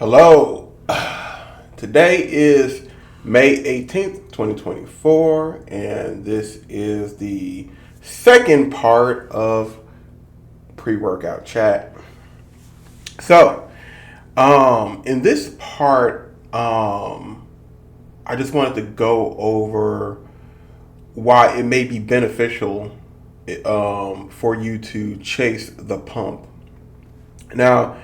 Hello. Today is May 18th, 2024, and this is the second part of PreWorkout Chat. So, in this part, I just wanted to go over why it may be beneficial for you to chase the pump. Now,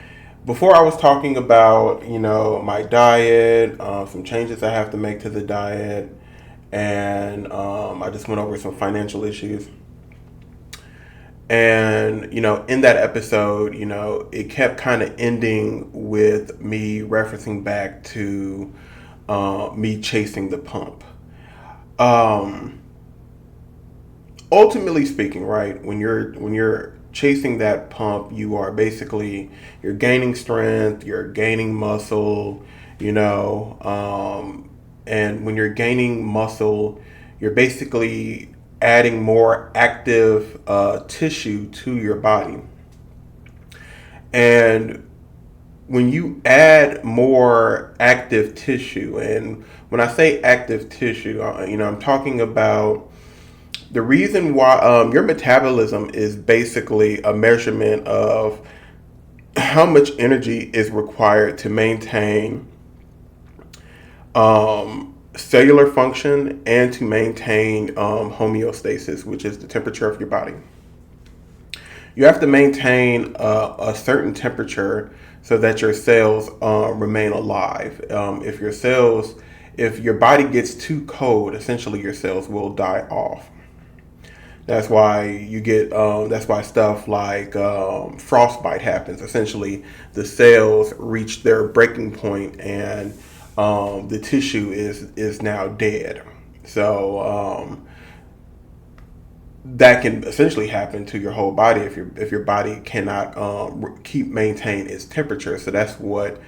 before I was talking about, my diet, some changes I have to make to the diet, and I just went over some financial issues. And, in that episode, it kept kind of ending with me referencing back to me chasing the pump. Um, Ultimately speaking, right, when you're chasing that pump, you are basically you're gaining strength, you're gaining muscle, and when you're gaining muscle, you're basically adding more active tissue to your body. And when you add more active tissue, and when I say active tissue, I'm talking about the reason why your metabolism is basically a measurement of how much energy is required to maintain cellular function and to maintain homeostasis, which is the temperature of your body. You have to maintain a certain temperature so that your cells remain alive. If your body gets too cold, essentially your cells will die off. That's why you get. That's why stuff like frostbite happens. Essentially, the cells reach their breaking point, and the tissue is now dead. So that can essentially happen to your whole body if your body cannot keep maintain its temperature. So that's what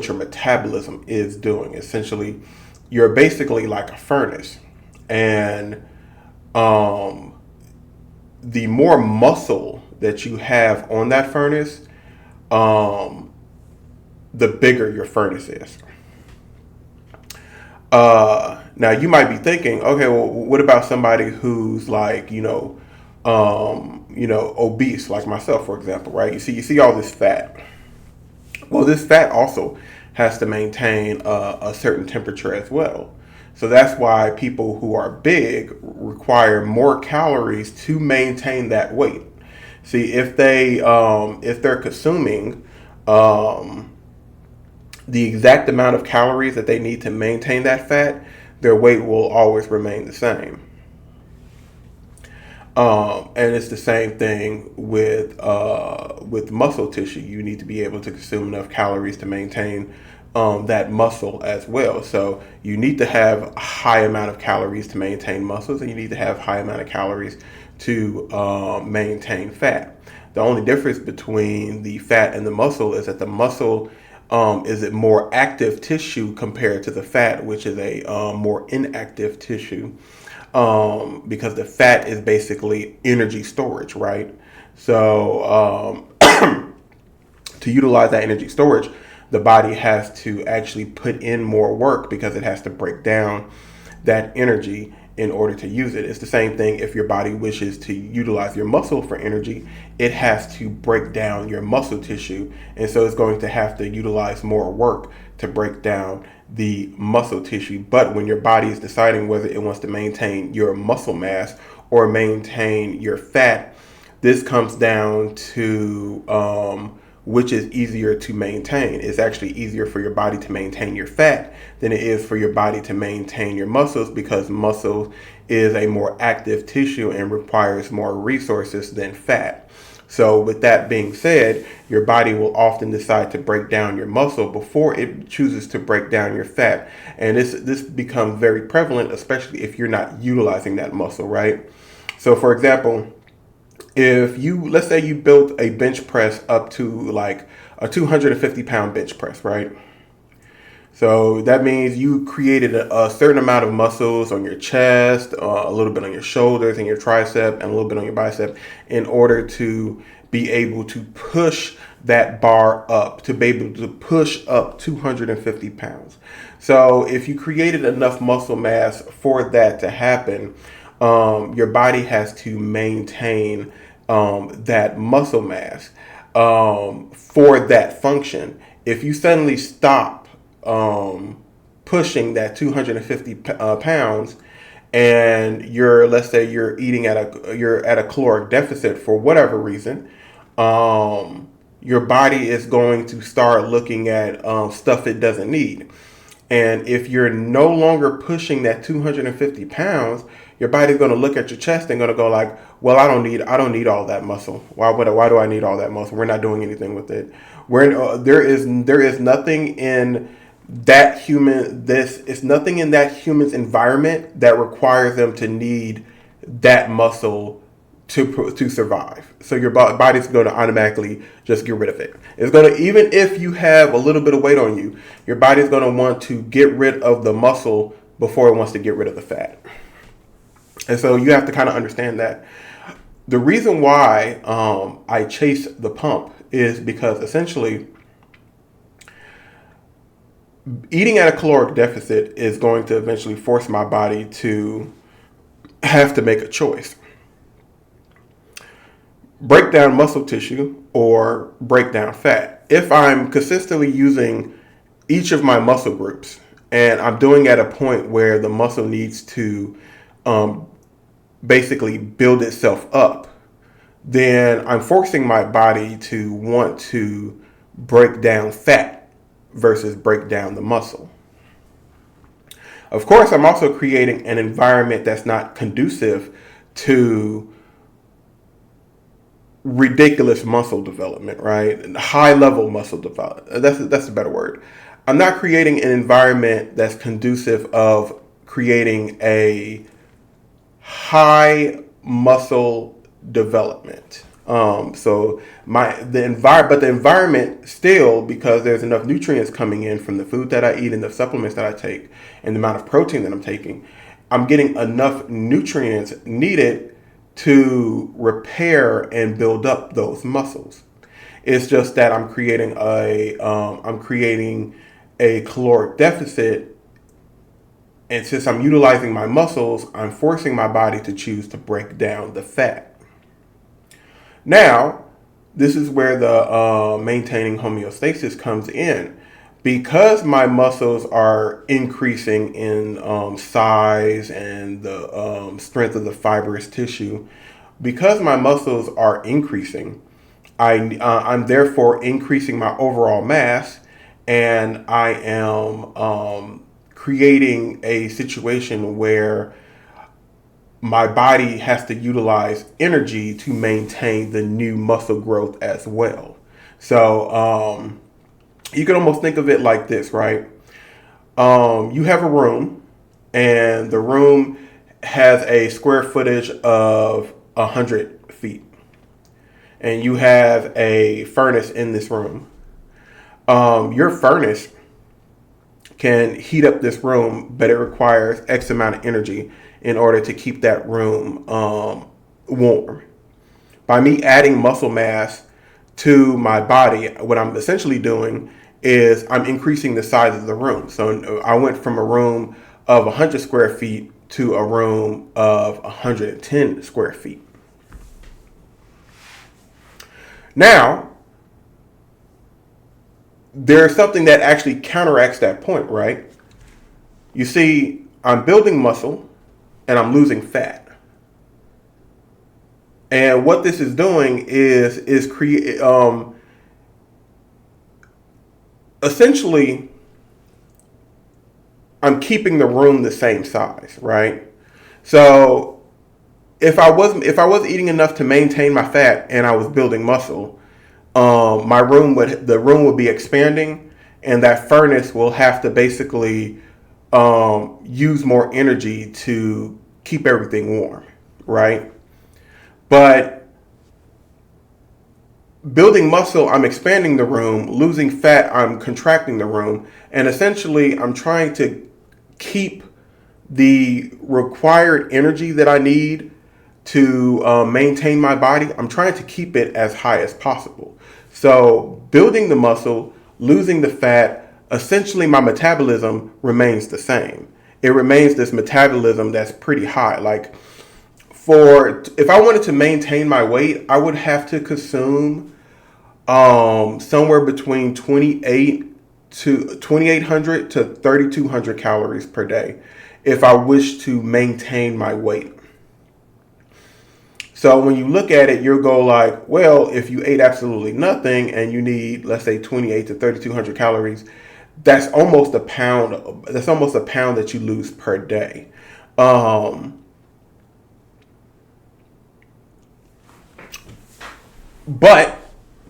your metabolism is doing. Essentially, you're basically like a furnace, and um, the more muscle that you have on that furnace, um, the bigger your furnace is. Now you might be thinking, okay, well, what about somebody who's like, obese, like myself, for example, right? You see all this fat. Well, this fat also has to maintain a certain temperature as well. So that's why people who are big require more calories to maintain that weight. See, if they're consuming um, the exact amount of calories that they need to maintain that fat, their weight will always remain the same. And it's the same thing with muscle tissue. You need to be able to consume enough calories to maintain that muscle as well. So you need to have a high amount of calories to maintain muscles, and you need to have high amount of calories to maintain fat. The only difference between the fat and the muscle is that the muscle is a more active tissue compared to the fat, which is a more inactive tissue, because the fat is basically energy storage, right? So to utilize that energy storage, the body has to actually put in more work because it has to break down that energy in order to use it. It's the same thing if your body wishes to utilize your muscle for energy, it has to break down your muscle tissue. And so it's going to have to utilize more work to break down the muscle tissue. But when your body is deciding whether it wants to maintain your muscle mass or maintain your fat, this comes down to which is easier to maintain. It's actually easier for your body to maintain your fat than it is for your body to maintain your muscles, because muscle is a more active tissue and requires more resources than fat. So with that being said, your body will often decide to break down your muscle before it chooses to break down your fat. And this becomes very prevalent, especially if you're not utilizing that muscle, right? So for example, if you, let's say you built a bench press up to like a 250-pound bench press, right? So that means you created a certain amount of muscles on your chest, a little bit on your shoulders and your tricep, and a little bit on your bicep in order to be able to push that bar up, to be able to push up 250 pounds. So if you created enough muscle mass for that to happen, your body has to maintain that muscle mass for that function. If you suddenly stop pushing that 250 pounds, and let's say you're at a caloric deficit for whatever reason, your body is going to start looking at stuff it doesn't need. And if you're no longer pushing that 250 pounds, your body's going to look at your chest and going to go like, well, I don't need all that muscle. Why do I need all that muscle? We're not doing anything with it. There is nothing in it's nothing in that human's environment that requires them to need that muscle to survive. So your body's going to automatically just get rid of it. It's going to, even if you have a little bit of weight on you, your body's going to want to get rid of the muscle before it wants to get rid of the fat. And so you have to kind of understand that. The reason why I chase the pump is because essentially eating at a caloric deficit is going to eventually force my body to have to make a choice. Break down muscle tissue or break down fat. If I'm consistently using each of my muscle groups and I'm doing at a point where the muscle needs to basically build itself up, then I'm forcing my body to want to break down fat versus break down the muscle. Of course, I'm also creating an environment that's not conducive to ridiculous muscle development, right? High level muscle development. That's a better word. I'm not creating an environment that's conducive of creating a high muscle development. The environment still, because there's enough nutrients coming in from the food that I eat and the supplements that I take and the amount of protein that I'm taking, I'm getting enough nutrients needed to repair and build up those muscles. It's just that I'm creating a caloric deficit, and since I'm utilizing my muscles, I'm forcing my body to choose to break down the fat. Now, this is where the maintaining homeostasis comes in. Because my muscles are increasing in size and the strength of the fibrous tissue, because my muscles are increasing, I'm therefore increasing my overall mass, and I am creating a situation where my body has to utilize energy to maintain the new muscle growth as well. So you can almost think of it like this, right? You have a room, and the room has a square footage of 100 feet. And you have a furnace in this room. Your furnace can heat up this room, but it requires X amount of energy in order to keep that room warm. By me adding muscle mass to my body, what I'm essentially doing is I'm increasing the size of the room. So I went from a room of 100 square feet to a room of 110 square feet. Now, there's something that actually counteracts that point, right? You see, I'm building muscle and I'm losing fat. And what this is doing is essentially, I'm keeping the room the same size, right? So if I was eating enough to maintain my fat and I was building muscle, the room would be expanding, and that furnace will have to basically use more energy to keep everything warm, right? But building muscle, I'm expanding the room. Losing fat, I'm contracting the room. And essentially, I'm trying to keep the required energy that I need to maintain my body, I'm trying to keep it as high as possible. So building the muscle, losing the fat, essentially my metabolism remains the same. It remains this metabolism that's pretty high. Like if I wanted to maintain my weight, I would have to consume somewhere between 2,800 to 3,200 calories per day if I wish to maintain my weight. So when you look at it, you'll go like, well, if you ate absolutely nothing and you need, let's say, 28 to 3,200 calories, that's almost a pound. That's almost a pound that you lose per day. But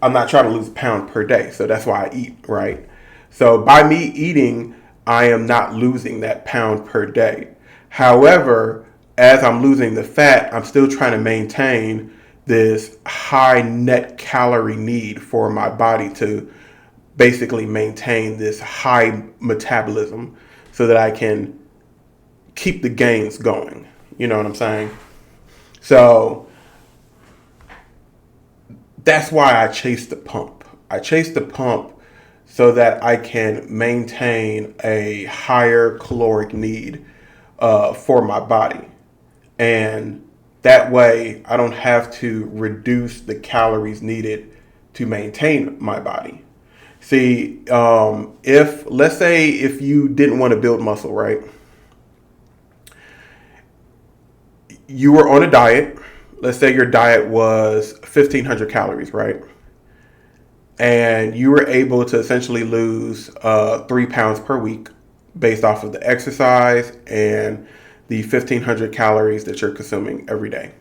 I'm not trying to lose a pound per day, so that's why I eat, right? So by me eating, I am not losing that pound per day. However, as I'm losing the fat, I'm still trying to maintain this high net calorie need for my body to basically maintain this high metabolism so that I can keep the gains going. You know what I'm saying? So that's why I chase the pump. I chase the pump so that I can maintain a higher caloric need for my body. And that way I don't have to reduce the calories needed to maintain my body. See, let's say if you didn't want to build muscle, right? You were on a diet. Let's say your diet was 1,500 calories, right? And you were able to essentially lose 3 pounds per week based off of the exercise and the 1,500 calories that you're consuming every day.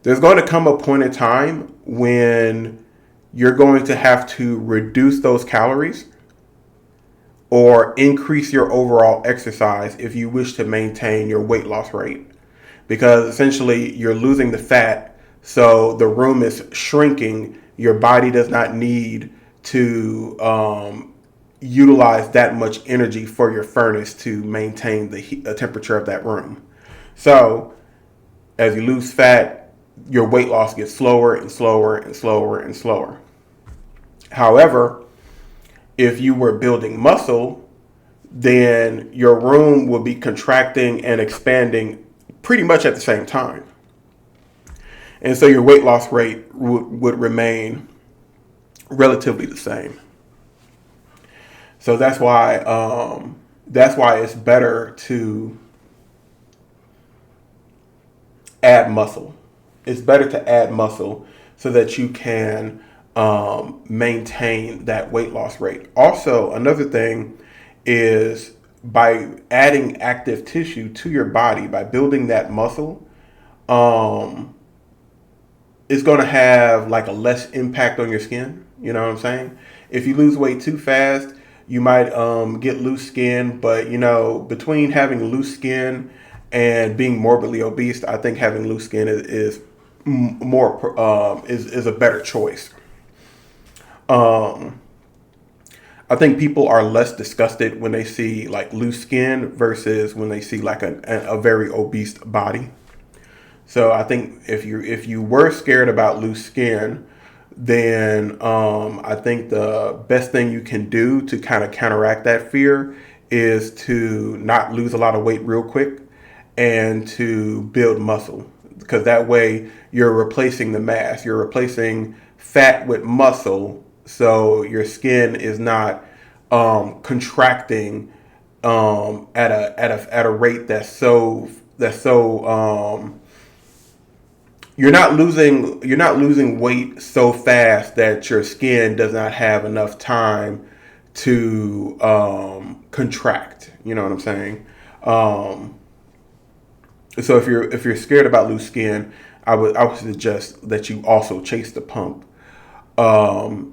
There's going to come a point in time when you're going to have to reduce those calories or increase your overall exercise if you wish to maintain your weight loss rate. Because essentially you're losing the fat, so the room is shrinking. Your body does not need to utilize that much energy for your furnace to maintain the temperature of that room. So as you lose fat, your weight loss gets slower and slower and slower and slower. However, if you were building muscle, then your room will be contracting and expanding pretty much at the same time. And so your weight loss rate would remain relatively the same. So that's why it's better to add muscle. It's better to add muscle so that you can maintain that weight loss rate. Also, another thing is by adding active tissue to your body, by building that muscle, it's going to have like a less impact on your skin. You know what I'm saying? If you lose weight too fast, you might get loose skin. But you know, between having loose skin and being morbidly obese, I think having loose skin is a better choice. I think people are less disgusted when they see like loose skin versus when they see like a very obese body. So I think if you were scared about loose skin, then I think the best thing you can do to kind of counteract that fear is to not lose a lot of weight real quick and to build muscle, because that way you're replacing the mass. You're replacing fat with muscle, so your skin is not contracting at a rate that's so you're not losing weight so fast that your skin does not have enough time to contract. You know what I'm saying? So if you're scared about loose skin, I would suggest that you also chase the pump.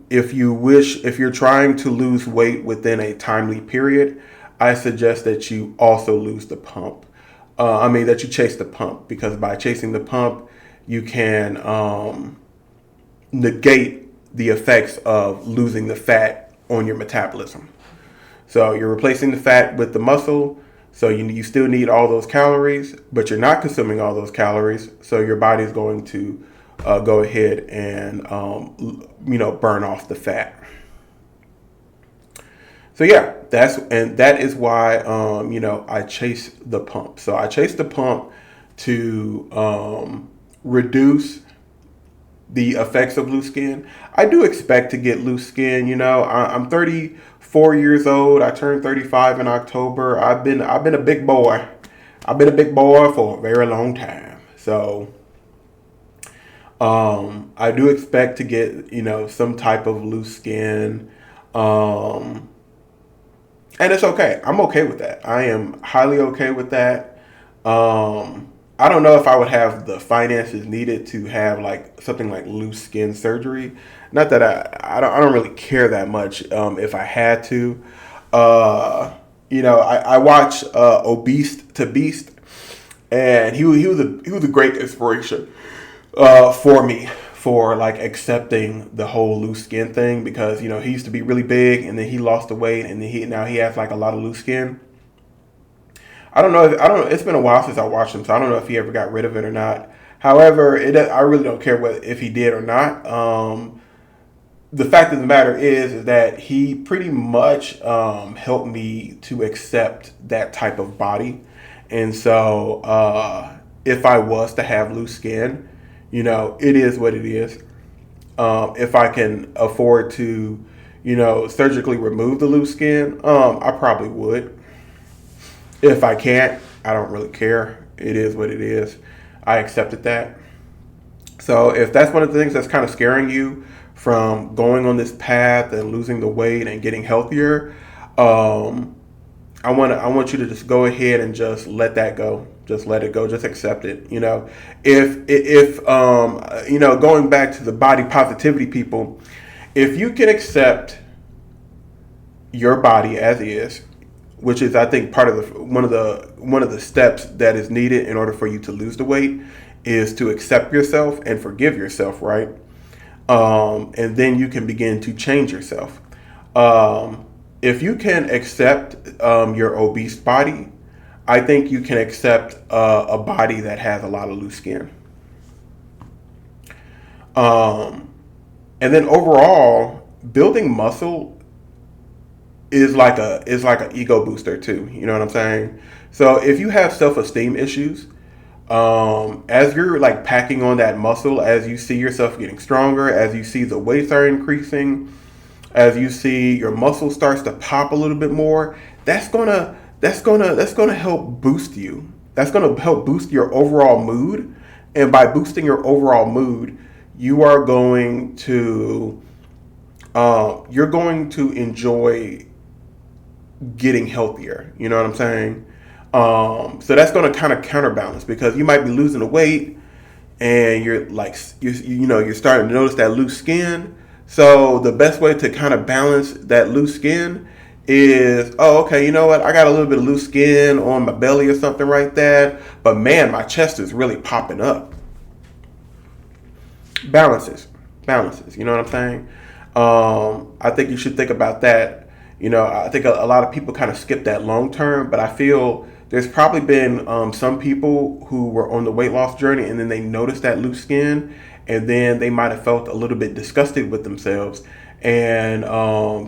If you're trying to lose weight within a timely period, I suggest that you also lose the pump. That you chase the pump, because by chasing the pump, you can negate the effects of losing the fat on your metabolism. So you're replacing the fat with the muscle. So you still need all those calories, but you're not consuming all those calories. So your body is going to go ahead and burn off the fat. So yeah, that is why I chase the pump. So I chase the pump to reduce the effects of loose skin. I do expect to get loose skin. I'm 34 years old. I turned 35 in October. I've been a big boy. I've been a big boy for a very long time. So I do expect to get some type of loose skin. And it's okay. I'm okay with that. I am highly okay with that. I don't know if I would have the finances needed to have like something like loose skin surgery. Not that I don't really care that much if I had to. I watch Obese to Beast, and he was a great inspiration for me for like accepting the whole loose skin thing, because he used to be really big and then he lost the weight and then now he has like a lot of loose skin. I don't know. It's been a while since I watched him, so I don't know if he ever got rid of it or not. However, I really don't care if he did or not. The fact of the matter is that he pretty much helped me to accept that type of body, and so if I was to have loose skin, it is what it is. If I can afford to, surgically remove the loose skin, I probably would. If I can't, I don't really care. It is what it is. I accepted that. So if that's one of the things that's kind of scaring you from going on this path and losing the weight and getting healthier, I want you to just go ahead and just let that go. Just let it go. Just accept it. If going back to the body positivity people, if you can accept your body as is, which is I think part of one of the steps that is needed in order for you to lose the weight, is to accept yourself and forgive yourself, right? And then you can begin to change yourself. If you can accept your obese body, I think you can accept a body that has a lot of loose skin. And then overall, building muscle is like an ego booster too. You know what I'm saying? So if you have self-esteem issues, as you're like packing on that muscle, as you see yourself getting stronger, as you see the weights are increasing, as you see your muscle starts to pop a little bit more, that's gonna help boost you. That's gonna help boost your overall mood, and by boosting your overall mood, you are going to you're going to enjoy getting healthier. You know what I'm saying? So that's going to kind of counterbalance, because you might be losing the weight and you're like you're starting to notice that loose skin. So the best way to kind of balance that loose skin is, oh, okay, you know what? I got a little bit of loose skin on my belly or something like that, but man, my chest is really popping up. Balances. You know what I'm saying? I think you should think about that. I think a lot of people kind of skip that long term, but I feel there's probably been some people who were on the weight loss journey and then they noticed that loose skin, and then they might have felt a little bit disgusted with themselves, and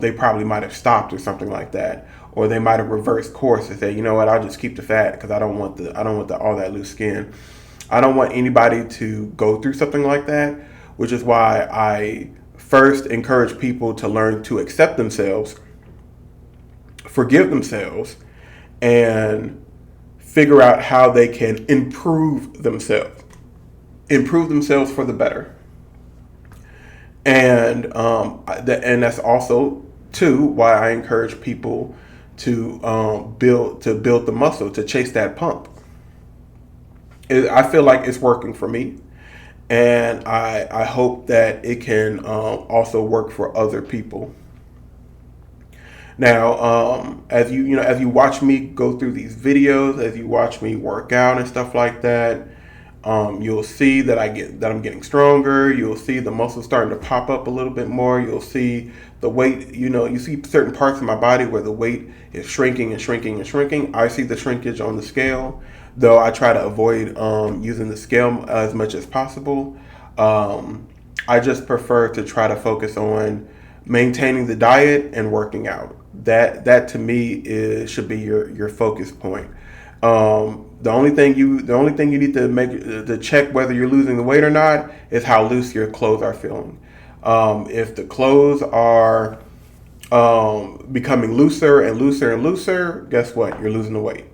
they probably might have stopped or something like that, or they might have reversed course and said, you know what, I'll just keep the fat because I don't want all that loose skin. I don't want anybody to go through something like that, which is why I first encourage people to learn to accept themselves, forgive themselves, and figure out how they can improve themselves for the better. And that's also too why I encourage people to build the muscle, to chase that pump. I feel like it's working for me, and I hope that it can also work for other people. Now, as you watch me go through these videos, as you watch me work out and stuff like that, You'll see that I'm getting stronger. You'll see the muscles starting to pop up a little bit more. You'll see the weight. You see certain parts of my body where the weight is shrinking and shrinking and shrinking. I see the shrinkage on the scale, though I try to avoid using the scale as much as possible. I just prefer to try to focus on maintaining the diet and working out. That to me should be your focus point. The only thing you need to make to check whether you're losing the weight or not is how loose your clothes are feeling. If the clothes are becoming looser and looser and looser, guess what? You're losing the weight.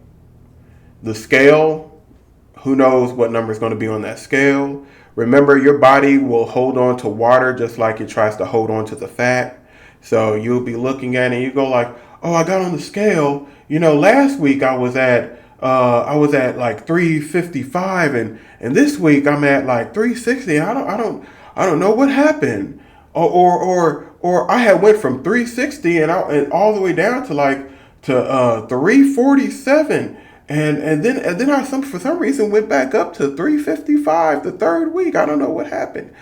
The scale, who knows what number is going to be on that scale. Remember, your body will hold on to water just like it tries to hold on to the fat. So you'll be looking at it and you go like, oh, I got on the scale. Last week I was at like 355 and this week I'm at like 360. I don't know what happened. Or I had went from 360 and all the way down to 347. And then I for some reason went back up to 355 the third week. I don't know what happened.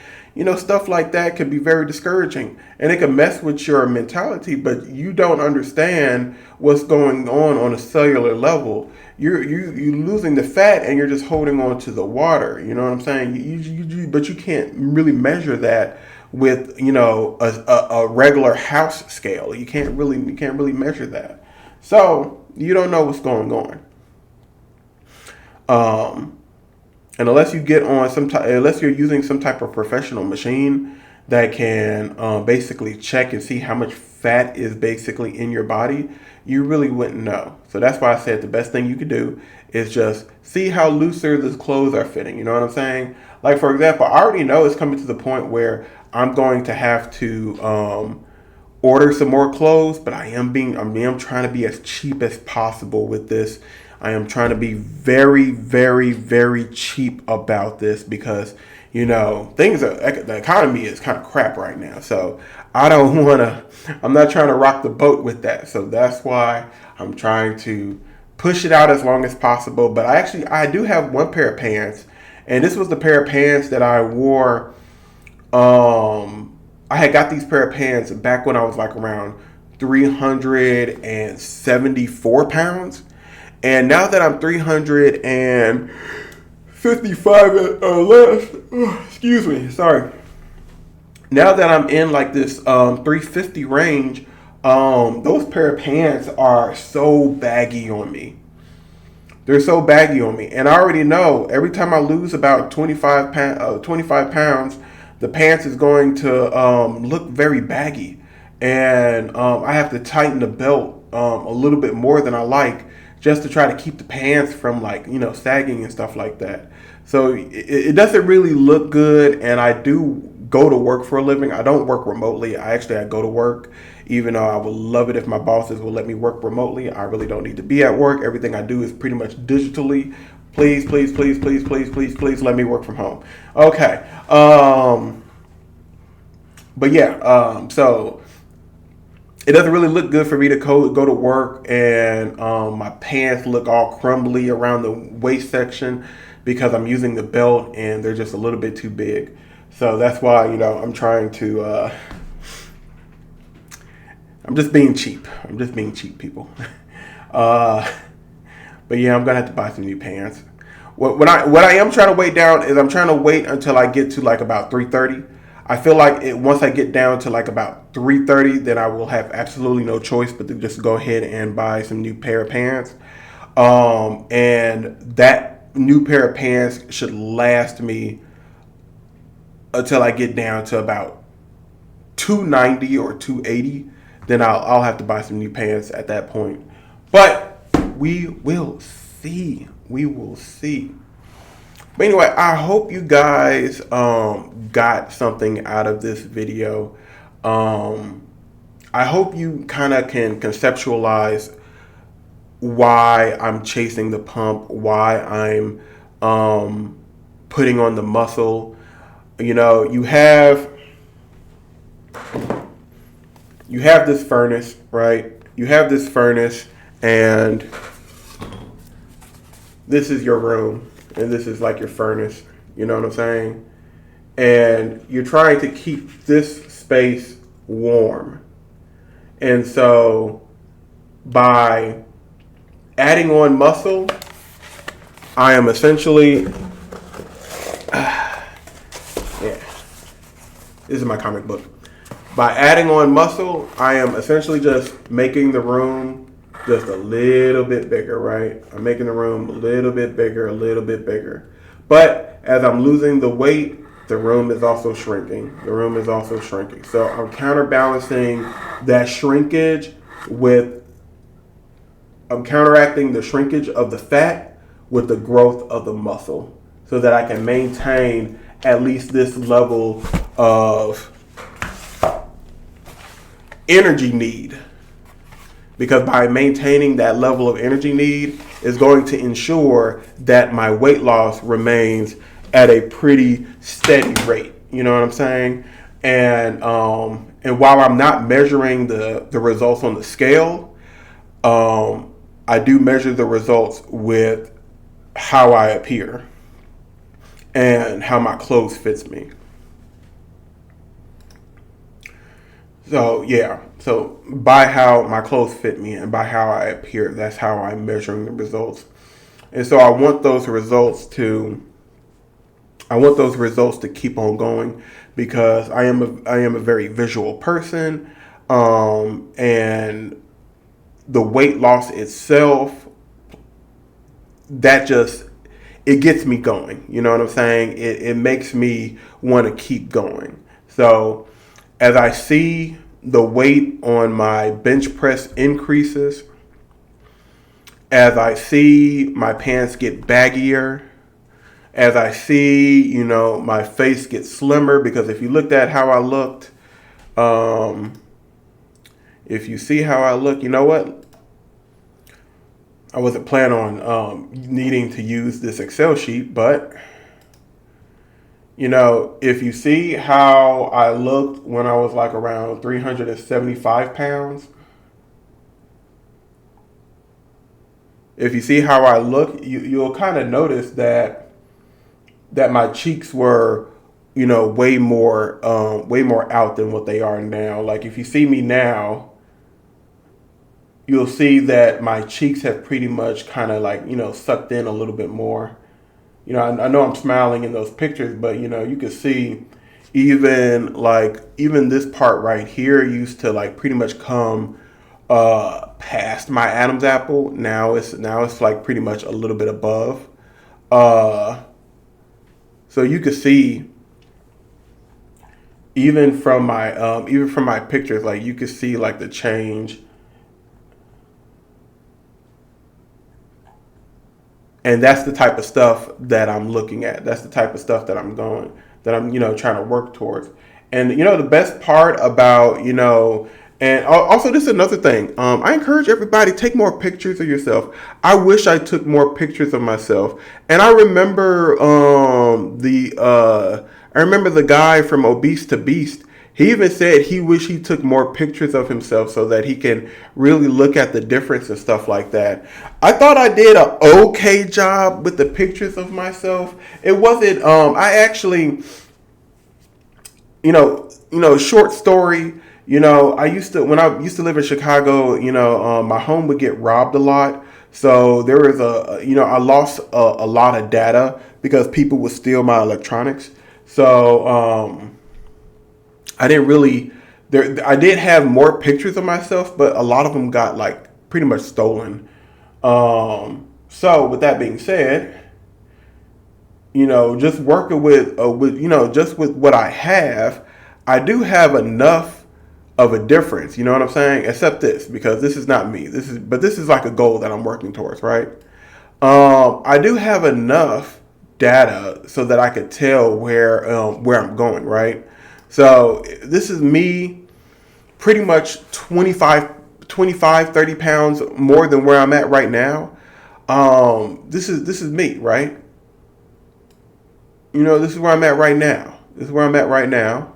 Stuff like that can be very discouraging, and it can mess with your mentality. But you don't understand what's going on a cellular level. You're losing the fat, and you're just holding on to the water. You know what I'm saying? But you can't really measure that with a regular house scale. You can't really measure that. So you don't know what's going on. And unless you get on unless you're using some type of professional machine that can basically check and see how much fat is basically in your body, you really wouldn't know. So that's why I said the best thing you could do is just see how looser the clothes are fitting. You know what I'm saying? Like, for example, I already know it's coming to the point where I'm going to have to order some more clothes, but I am trying to be as cheap as possible with this. I am trying to be very, very, very cheap about this because, the economy is kind of crap right now. So I'm not trying to rock the boat with that. So that's why I'm trying to push it out as long as possible. But I do have one pair of pants, and this was the pair of pants that I wore. I had got these pair of pants back when I was like around 374 pounds. And now that I'm 355 or less, excuse me, sorry. Now that I'm in like this 350 range, those pair of pants are so baggy on me. They're so baggy on me. And I already know every time I lose about 25 pounds, the pants is going to look very baggy. And I have to tighten the belt a little bit more than I like, just to try to keep the pants from sagging and stuff like that. So it doesn't really look good, and I do go to work for a living. I don't work remotely. I go to work, even though I would love it if my bosses would let me work remotely. I really don't need to be at work. Everything I do is pretty much digitally. Please, please, please, please, please, please, please let me work from home. Okay. But yeah, so it doesn't really look good for me to go to work and my pants look all crumbly around the waist section because I'm using the belt and they're just a little bit too big. So that's why, I'm trying to, I'm just being cheap. I'm just being cheap, people. But yeah, I'm going to have to buy some new pants. What I am trying to weight down is I'm trying to wait until I get to like about 330. I feel like once I get down to like about 330, then I will have absolutely no choice but to just go ahead and buy some new pair of pants. And that new pair of pants should last me until I get down to about 290 or 280. Then I'll have to buy some new pants at that point. But we will see. We will see. But anyway, I hope you guys got something out of this video. I hope you kind of can conceptualize why I'm chasing the pump, why I'm putting on the muscle. You have this furnace, right? You have this furnace, and this is your room. and this is like your furnace. You know what I'm saying? And you're trying to keep this space warm. And so by adding on muscle, I am essentially, this is my comic book. By adding on muscle, I am essentially just making the room just a little bit bigger, right? I'm making the room a little bit bigger, a little bit bigger. But as I'm losing the weight, the room is also shrinking. The room is also shrinking. So I'm counterbalancing that shrinkage with, I'm counteracting the shrinkage of the fat with the growth of the muscle so that I can maintain at least this level of energy need. Because by maintaining that level of energy need is going to ensure that my weight loss remains at a pretty steady rate. You know what I'm saying? And while I'm not measuring the results on the scale, I do measure the results with how I appear and how my clothes fits me. So yeah, so by how my clothes fit me and by how I appear, that's how I'm measuring the results. And so I want those results to keep on going because I am a very visual person, and the weight loss itself, that just, it gets me going. You know what I'm saying? It makes me want to keep going. So as I see the weight on my bench press increases, as I see my pants get baggier, as I see, you know, my face get slimmer, because if you looked at how I looked, if you see how I look, you know what? I wasn't planning on needing to use this Excel sheet, but you know, if you see how I looked when I was like around 375 pounds, if you see how I look, you'll kind of notice that my cheeks were, you know, way more out than what they are now. Like if you see me now, you'll see that my cheeks have pretty much kind of like, you know, sucked in a little bit more. You know, I know I'm smiling in those pictures, but you know, you can see even this part right here used to like pretty much come past my Adam's apple. Now it's like pretty much a little bit above. So you can see even from my pictures, like you can see like the change. And that's the type of stuff that I'm looking at. That's the type of stuff that I'm you know, trying to work towards. And, you know, the best part about, you know, and also this is another thing. I encourage everybody, take more pictures of yourself. I wish I took more pictures of myself. And I remember the guy from Obese to Beast. He even said he wished he took more pictures of himself so that he can really look at the difference and stuff like that. I thought I did an okay job with the pictures of myself. It wasn't. I actually, short story. You know, when I used to live in Chicago. You know, my home would get robbed a lot. So there was I lost a lot of data because people would steal my electronics. So I didn't really. I did have more pictures of myself, but a lot of them got like pretty much stolen. So with that being said, you know, just working with just with what I have, I do have enough of a difference. You know what I'm saying? Except this, because this is not me. This is like a goal that I'm working towards, right? I do have enough data so that I could tell where I'm going, right? So this is me pretty much 25, 30 pounds more than where I'm at right now. This is me, right? You know, this is where I'm at right now. This is where I'm at right now.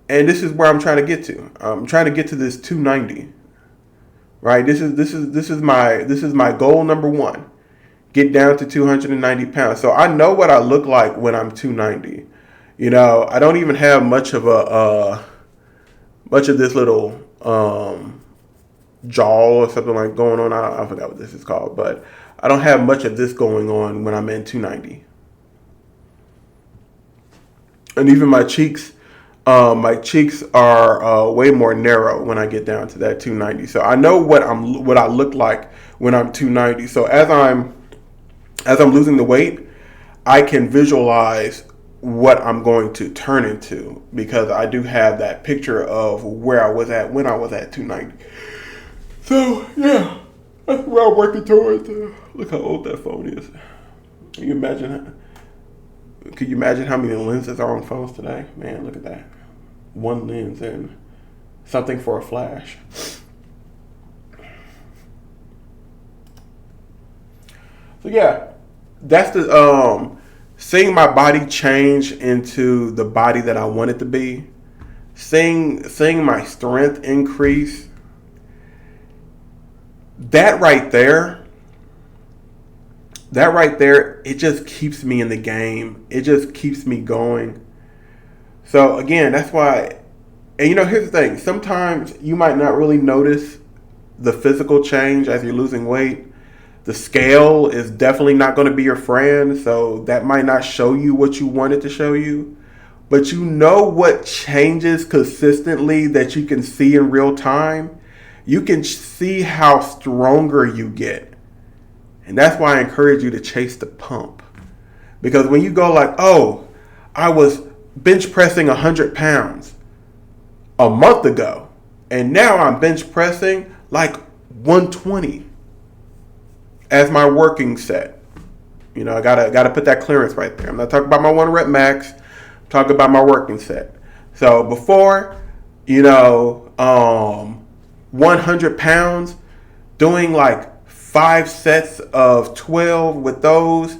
And this is where I'm trying to get to. I'm trying to get to this 290. Right? This is my goal number one. get down to 290 pounds. So I know what I look like when I'm 290. I don't even have much of this little jaw or something like going on. I forgot what this is called, but I don't have much of this going on when I'm in 290. And even my cheeks are way more narrow when I get down to that 290. So I know what I look like when I'm 290. So as I'm losing the weight, I can visualize what I'm going to turn into, because I do have that picture of where I was at when I was at 290. So yeah, that's where I'm working towards. Look how old that phone is. Can you imagine how many lenses are on phones today? Man, look at that. One lens and something for a flash. So yeah, that's the seeing my body change into the body that I want it to be. Seeing my strength increase. That right there, it just keeps me in the game. It just keeps me going. So again, that's why, and here's the thing. Sometimes you might not really notice the physical change as you're losing weight. The scale is definitely not going to be your friend, so that might not show you what you want it to show you. But what changes consistently that you can see in real time? You can see how stronger you get. And that's why I encourage you to chase the pump. Because when you go like, oh, I was bench pressing 100 pounds a month ago, and now I'm bench pressing like 120 as my working set. I gotta put that clearance right there. I'm not talking about my 1 rep max. I'm talking about my working set. So before, 100 pounds, doing like 5 sets of 12 with those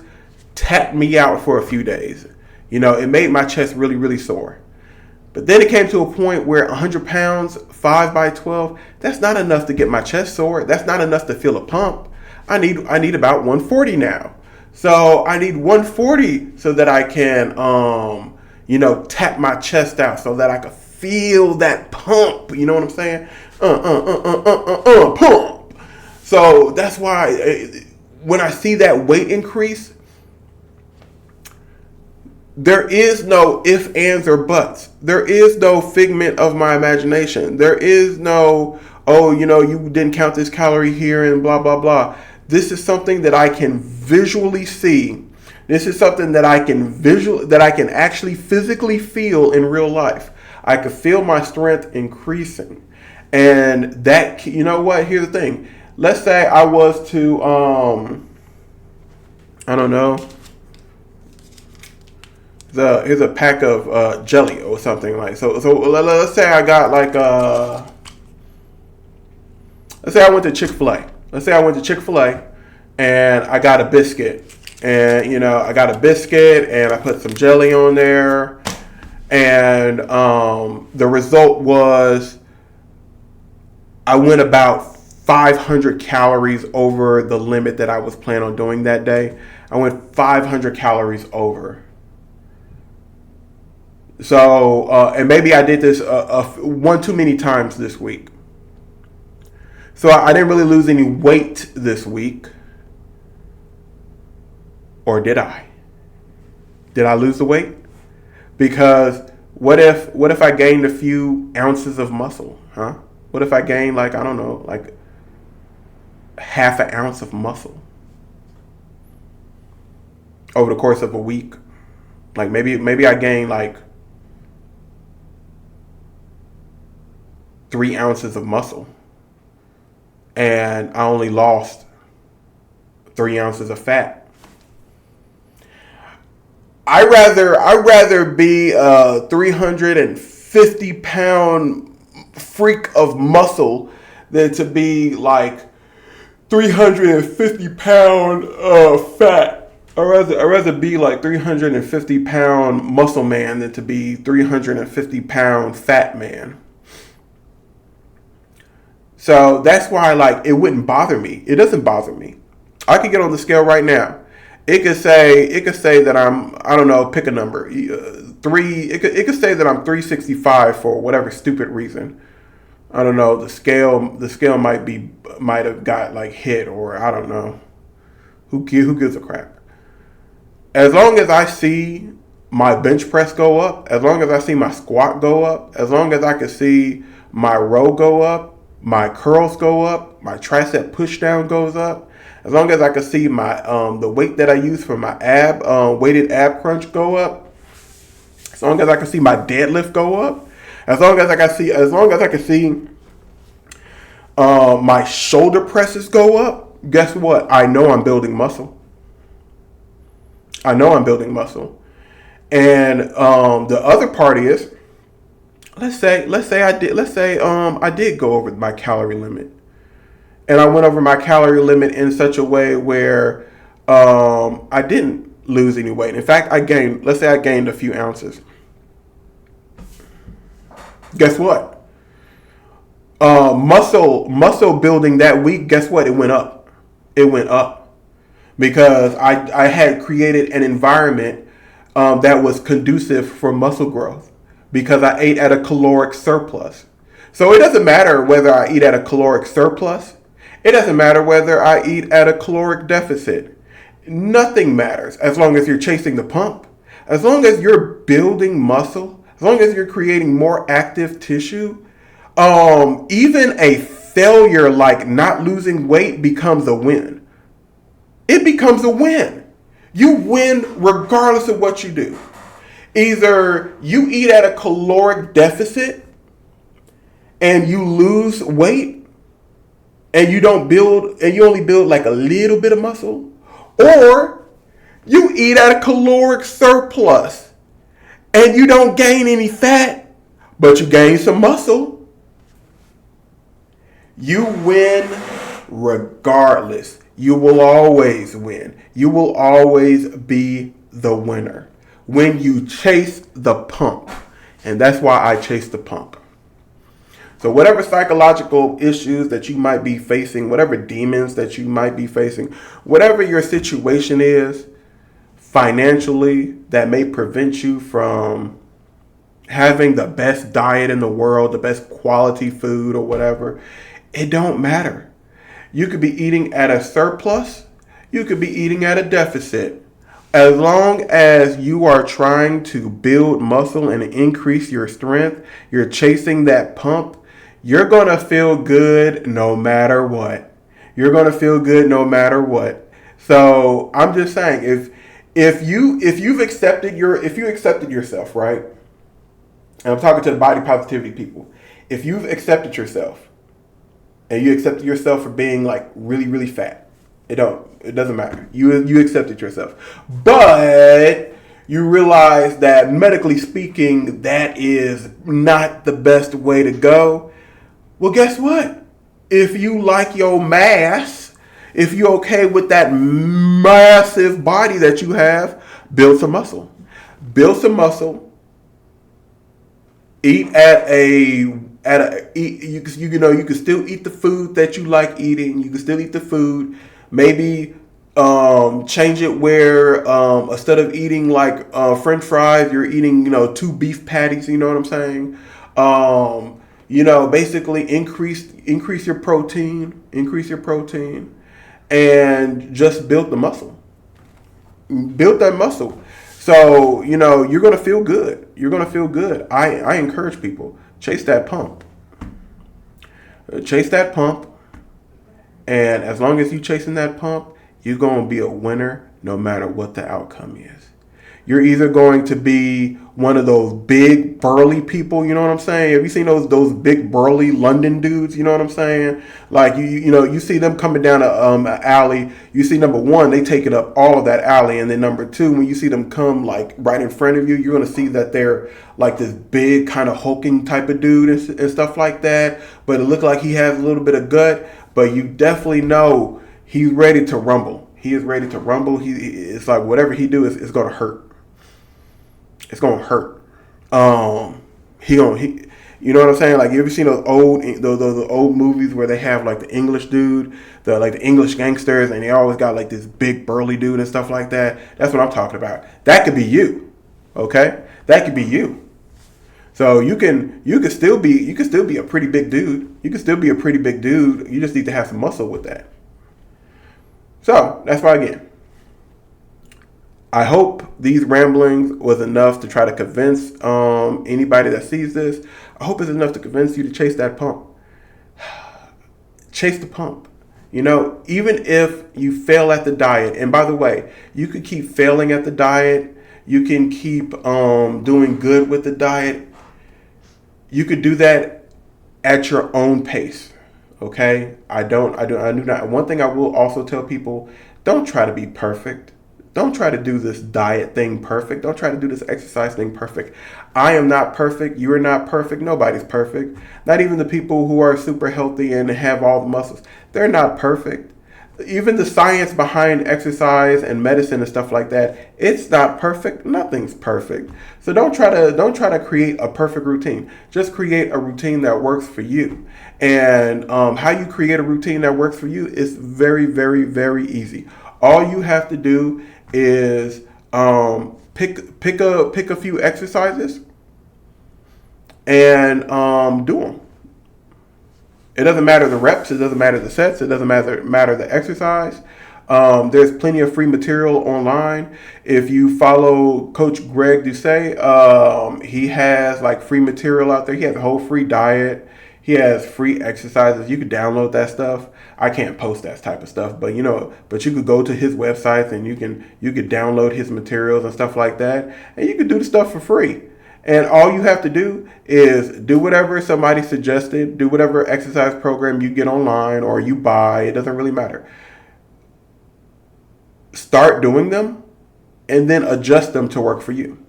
tapped me out for a few days. It made my chest really, really sore. But then it came to a point where 100 pounds, 5 by 12, that's not enough to get my chest sore. That's not enough to feel a pump. I need about 140 now. So I need 140 so that I can, tap my chest out so that I can feel that pump. You know what I'm saying? Pump. So that's why when I see that weight increase, there is no ifs, ands, or buts. There is no figment of my imagination. There is no, you didn't count this calorie here and blah, blah, blah. This is something that I can visually see. This is something that I can actually physically feel in real life. I could feel my strength increasing. And that, here's the thing. Let's say I was to, I don't know, here's a pack of jelly or something like. So let's say I got like let's say I went to Chick-fil-A. And I got a biscuit. And I got a biscuit and I put some jelly on there. And the result was I went about 500 calories over the limit that I was planning on doing that day. I went 500 calories over. So, and maybe I did this one too many times this week. So I didn't really lose any weight this week. Or did I? Did I lose the weight? Because what if I gained a few ounces of muscle, huh? What if I gained like half an ounce of muscle over the course of a week? Like maybe I gained like 3 ounces of muscle and I only lost 3 ounces of fat. I rather be a 350 pound freak of muscle than to be like 350 pound fat. I'd rather be like 350 pound muscle man than to be 350 pound fat man. So that's why it wouldn't bother me. It doesn't bother me. I could get on the scale right now. It could say that I'm, I don't know, pick a number. Three. It could say that I'm 365 for whatever stupid reason. I don't know. The scale might have got like hit, or I don't know. Who gives a crap? As long as I see my bench press go up, as long as I see my squat go up, as long as I can see my row go up, my curls go up, my tricep push down goes up, as long as I can see my the weight that I use for my weighted ab crunch go up, as long as I can see my deadlift go up, as long as I can see my shoulder presses go up, guess what? I know I'm building muscle. I know I'm building muscle. And the other part is, let's say I did go over my calorie limit, and I went over my calorie limit in such a way where I didn't lose any weight. In fact, let's say I gained a few ounces. Guess what? Muscle building that week. Guess what? It went up. It went up because I had created an environment that was conducive for muscle growth because I ate at a caloric surplus. So it doesn't matter whether I eat at a caloric surplus. It doesn't matter whether I eat at a caloric deficit. Nothing matters as long as you're chasing the pump. As long as you're building muscle, as long as you're creating more active tissue, even a failure like not losing weight becomes a win. It becomes a win. You win regardless of what you do. Either you eat at a caloric deficit and you lose weight and you only build like a little bit of muscle, or you eat at a caloric surplus and you don't gain any fat, but you gain some muscle. You win regardless. You will always win. You will always be the winner when you chase the pump. And that's why I chase the pump. So whatever psychological issues that you might be facing, whatever demons that you might be facing, whatever your situation is financially that may prevent you from having the best diet in the world, the best quality food or whatever, it don't matter. You could be eating at a surplus. You could be eating at a deficit. As long as you are trying to build muscle and increase your strength, you're chasing that pump, you're going to feel good no matter what. You're going to feel good no matter what. So I'm just saying, if you accepted yourself, right? And I'm talking to the body positivity people. If you've accepted yourself, and you accepted yourself for being like really, really fat, it doesn't matter. You accepted yourself, but you realize that medically speaking, that is not the best way to go. Well, guess what? If you like your mass, if you're okay with that massive body that you have, build some muscle. Build some muscle. Eat you can still eat the food that you like eating. You can still eat the food. Maybe change it where instead of eating like French fries, you're eating 2 beef patties. You know what I'm saying? Basically increase your protein. Increase your protein, and just build the muscle. Build that muscle. So you're gonna feel good. You're gonna feel good. I encourage people, chase that pump. Chase that pump. And as long as you're chasing that pump, you're going to be a winner no matter what the outcome is. You're either going to be one of those big burly people, you know what I'm saying? Have you seen those big burly London dudes, you know what I'm saying? Like you see them coming down an alley. You see, number one, they taking up all of that alley, and then number two, when you see them come like right in front of you, you're going to see that they're like this big kind of hulking type of dude and stuff like that. But it looked like he has a little bit of gut, but you definitely know he's ready to rumble. He is ready to rumble. It's like whatever he do is going to hurt. It's going to hurt. You know what I'm saying? Like, you ever seen those old movies where they have like the English dude, the English gangsters, and they always got like this big burly dude and stuff like that. That's what I'm talking about. That could be you, okay? That could be you. So you can still be a pretty big dude. You can still be a pretty big dude. You just need to have some muscle with that. So that's why, again, I hope these ramblings was enough to try to convince anybody that sees this. I hope it's enough to convince you to chase that pump. Chase the pump. You know, even if you fail at the diet, and by the way, you can keep failing at the diet. You can keep doing good with the diet. You could do that at your own pace. Okay? I do not. One thing I will also tell people: don't try to be perfect. Don't try to do this diet thing perfect. Don't try to do this exercise thing perfect. I am not perfect. You are not perfect. Nobody's perfect. Not even the people who are super healthy and have all the muscles. They're not perfect. Even the science behind exercise and medicine and stuff like that, it's not perfect. Nothing's perfect. So don't try to create a perfect routine. Just create a routine that works for you. And how you create a routine that works for you is very, very, very easy. All you have to do is pick a few exercises and do them. It doesn't matter the reps. It doesn't matter the sets. It doesn't matter the exercise. There's plenty of free material online. If you follow Coach Greg Doucet, he has like free material out there. He has a whole free diet. He has free exercises. You could download that stuff. I can't post that type of stuff, but you could go to his website and you could download his materials and stuff like that, and you could do the stuff for free. And all you have to do is do whatever somebody suggested, do whatever exercise program you get online or you buy. It doesn't really matter. Start doing them and then adjust them to work for you.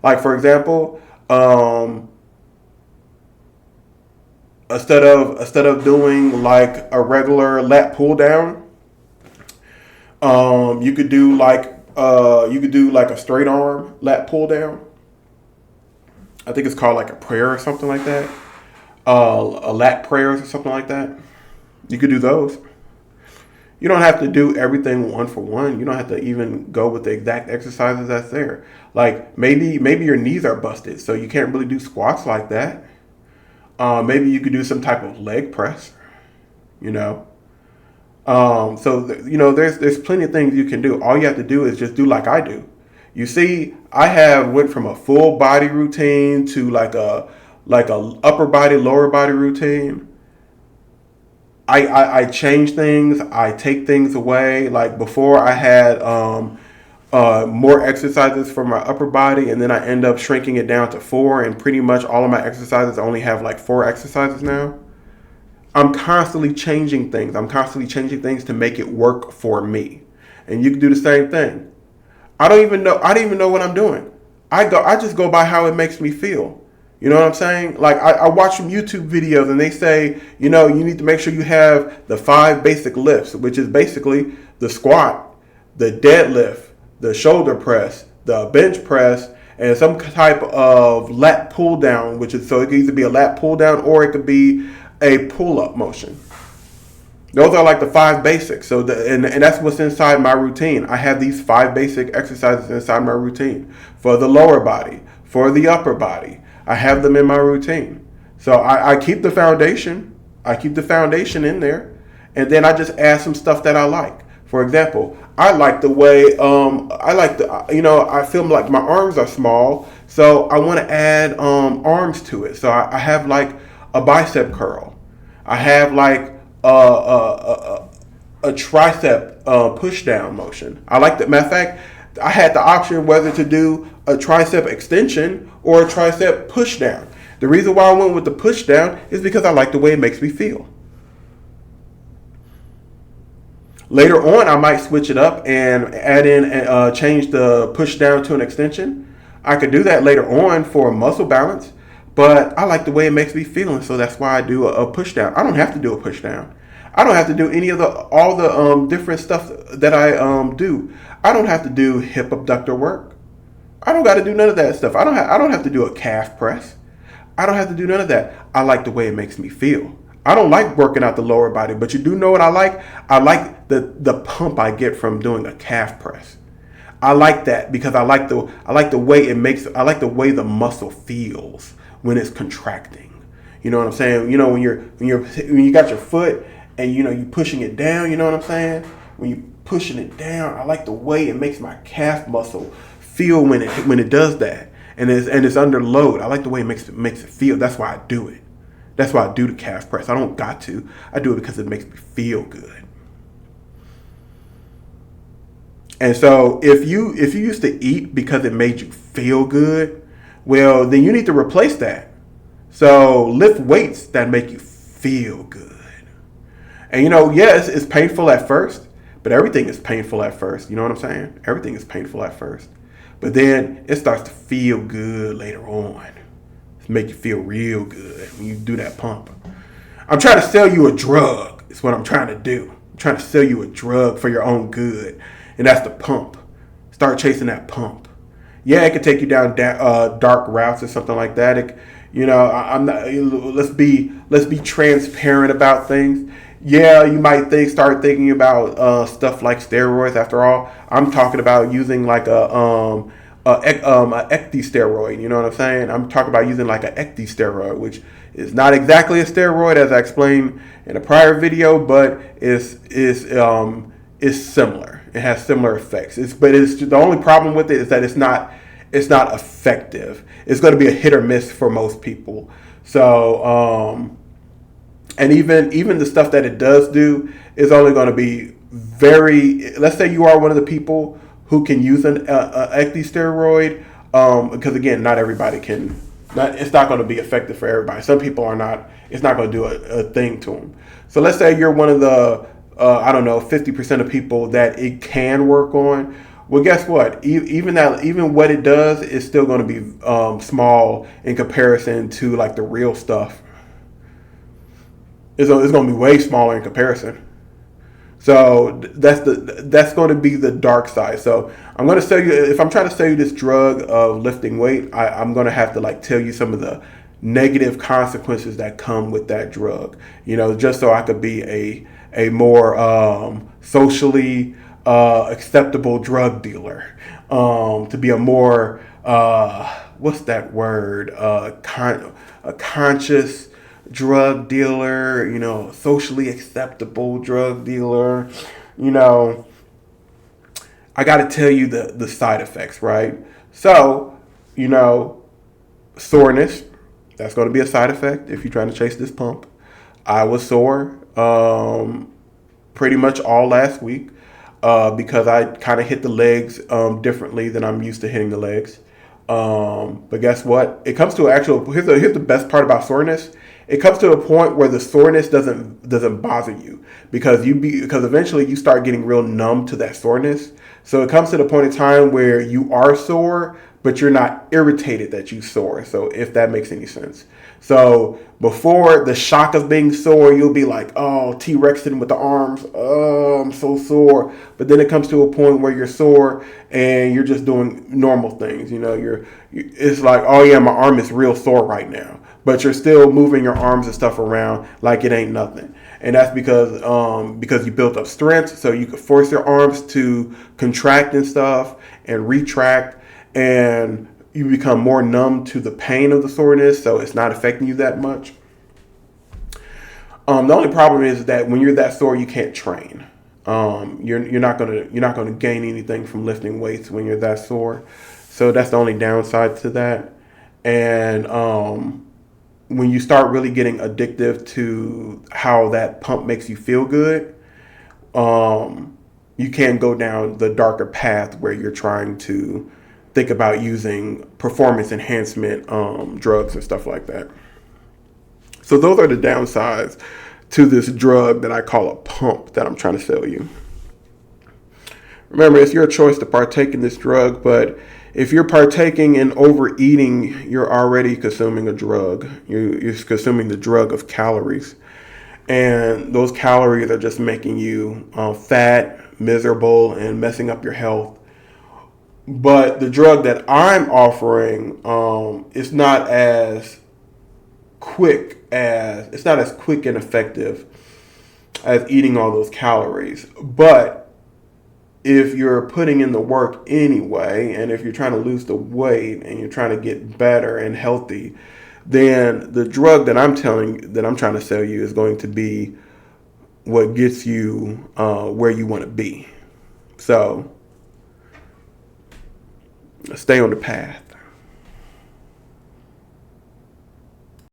Like, for example, instead of doing like a regular lat pull down, you could do like a straight arm lat pull down. I think it's called like a prayer or something like that. A lat prayers or something like that. You could do those. You don't have to do everything one for one. You don't have to even go with the exact exercises that's there. Like maybe your knees are busted, so you can't really do squats like that. Maybe you could do some type of leg press. There's plenty of things you can do. All you have to do is just do like I do. You see, I went from a full body routine to like a upper body, lower body routine. I change things. I take things away. Like before, I had more exercises for my upper body, and then I end up shrinking it down to 4. And pretty much all of my exercises only have like 4 exercises now. I'm constantly changing things. I'm constantly changing things to make it work for me. And you can do the same thing. I don't even know what I'm doing. I just go by how it makes me feel. You know what I'm saying? Like I watch some YouTube videos and they say, you need to make sure you have the 5 basic lifts, which is basically the squat, the deadlift, the shoulder press, the bench press, and some type of lat pull down, so it could either be a lat pull down or it could be a pull up motion. Those are like the 5 basics. So and that's what's inside my routine. I have these 5 basic exercises inside my routine for the lower body, for the upper body. I have them in my routine. So I keep the foundation. I keep the foundation in there, and then I just add some stuff that I like. For example, I like the way I feel like my arms are small, so I want to add arms to it. So I have like a bicep curl. I have like a tricep push down motion. I like that. Matter of fact, I had the option whether to do a tricep extension or a tricep push down. The reason why I went with the push down is because I like the way it makes me feel. Later on, I might switch it up and add in and change the push down to an extension. I could do that later on for muscle balance, but I like the way it makes me feel, and so that's why I do a push down. I don't have to do a push down. I don't have to do any of all the different stuff that I do. I don't have to do hip abductor work. I don't got to do none of that stuff. I don't have to do a calf press. I don't have to do none of that. I like the way it makes me feel. I don't like working out the lower body, but you do know what I like? I like the pump I get from doing a calf press. I like that because I like the way it makes I like the way the muscle feels when it's contracting. You know what I'm saying? You know when you got your foot and you pushing it down, you know what I'm saying? When you pushing it down, I like the way it makes my calf muscle feel when it does that. And it's under load. I like the way it makes it feel. That's why I do it. That's why I do the calf press. I don't got to. I do it because it makes me feel good. And so if you used to eat because it made you feel good, well, then you need to replace that. So lift weights that make you feel good. And yes, it's painful at first, but everything is painful at first. You know what I'm saying? Everything is painful at first. But then it starts to feel good later on. It make you feel real good when you do that pump. I'm trying to sell you a drug. It's what I'm trying to do. I'm trying to sell you a drug for your own good. And that's the pump. Start chasing that pump. Yeah, it could take you down dark routes or something like that. I'm not. Let's be transparent about things. Yeah, you might start thinking about stuff like steroids. After all, I'm talking about using like a ecdy steroid. You know what I'm saying? I'm talking about using like an ecdy steroid, which is not exactly a steroid as I explained in a prior video, but is similar. It has similar effects. But the only problem with it is that it's not effective. It's going to be a hit or miss for most people. So and even the stuff that it does do is only going to be very. Let's say you are one of the people who can use an ecdy steroid, because again, not everybody can. It's not going to be effective for everybody. Some people are not. It's not going to do a thing to them. So let's say you're one of the 50% of people that it can work on. Well, guess what? Even what it does is still going to be small in comparison to like the real stuff. It's going to be way smaller in comparison. So that's going to be the dark side. So I'm going to sell you, if I'm trying to sell you this drug of lifting weight, I'm going to have to like tell you some of the negative consequences that come with that drug. Just so I could be a more socially acceptable drug dealer, to be a more what's that word? A conscious drug dealer, socially acceptable drug dealer. I got to tell you the side effects, right? So, soreness, that's going to be a side effect if you're trying to chase this pump. I was sore pretty much all last week because I kind of hit the legs differently than I'm used to hitting the legs. But guess what? It comes to here's the best part about soreness. It comes to a point where the soreness doesn't bother you because eventually you start getting real numb to that soreness. So it comes to the point in time where you are sore, but you're not irritated that you sore. So if that makes any sense. So before the shock of being sore, you'll be like, oh, T-Rexing with the arms. Oh, I'm so sore. But then it comes to a point where you're sore and you're just doing normal things. It's like, oh yeah, my arm is real sore right now. But you're still moving your arms and stuff around like it ain't nothing. And that's because you built up strength, so you could force your arms to contract and stuff and retract, and you become more numb to the pain of the soreness, so it's not affecting you that much. The only problem is that when you're that sore, you can't train. You're not gonna gain anything from lifting weights when you're that sore. So that's the only downside to that. And when you start really getting addictive to how that pump makes you feel good, you can go down the darker path where you're trying to think about using performance enhancement drugs and stuff like that. So those are the downsides to this drug that I call a pump that I'm trying to sell you. Remember, it's your choice to partake in this drug, but if you're partaking in overeating, you're already consuming a drug. You're consuming the drug of calories. And those calories are just making you fat, miserable, and messing up your health But the drug that I'm offering, is not as it's not as quick and effective as eating all those calories. But if you're putting in the work anyway, and if you're trying to lose the weight and you're trying to get better and healthy, then the drug that I'm trying to sell you is going to be what gets you where you want to be. So stay on the path.